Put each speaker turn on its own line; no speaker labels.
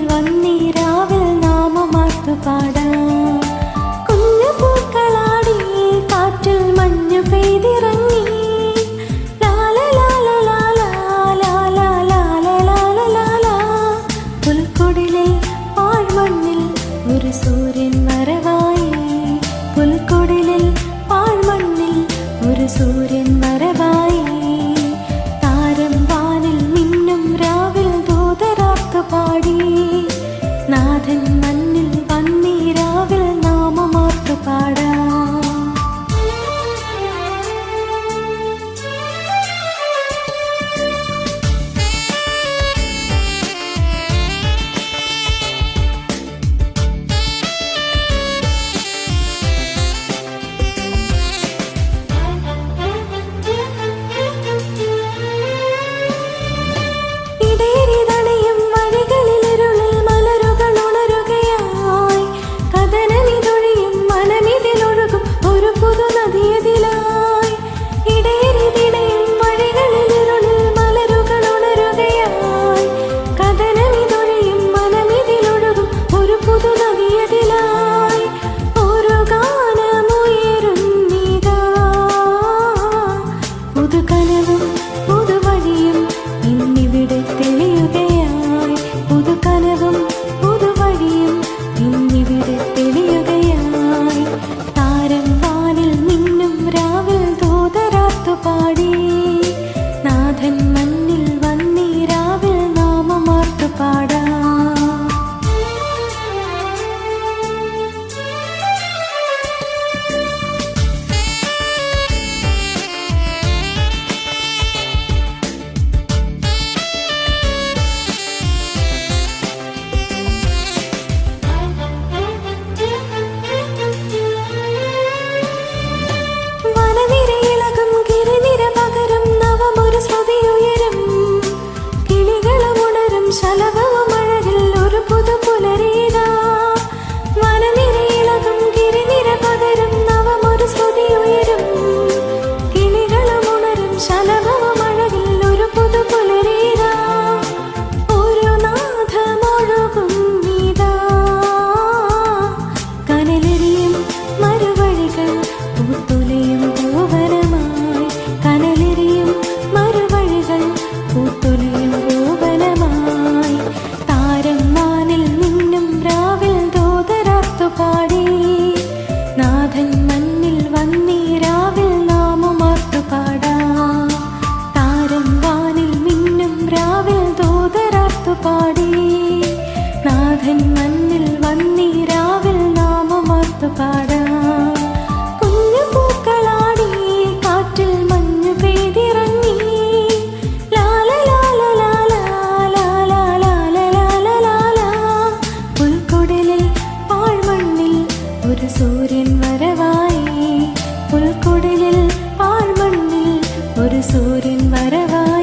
വന്നീരാവിൽ നാമമാർത്തു പാടാം. കുഞ്ഞു പൂക്കളാടി കാറ്റിൽ മഞ്ഞു പെയ്തിറങ്ങി. പുൽക്കൊടിലെ പാഴ്മണ്ണിൽ ഒരു സൂര്യൻ വരവായി. പുൽക്കൊടിലിൽ പാഴ്മണ്ണിൽ ഒരു സൂര്യൻ വരവായി. താരം വാനിൽ മിന്നും രാവിൽ ദൂതരാർത്തു പാടി. നാഥൻ മണ്ണിൽ വന്നീരാവിൽ നാമമാർത്തു പാടാം. നാഥൻ മണ്ണിൽ വന്നീരാവിൽ നാമമാർത്തു പാടാം. കുഞ്ഞു പൂക്കളാടി കാറ്റിൽ മഞ്ഞു പെയ്തിറങ്ങി. പുൽക്കൊടിലിൽ പാഴ്മണ്ണിൽ ഒരു സൂര്യൻ വരവായി. പുൽക്കൊടിലിൽ പാഴ്മണ്ണിൽ ഒരു സൂര്യൻ വരവായി.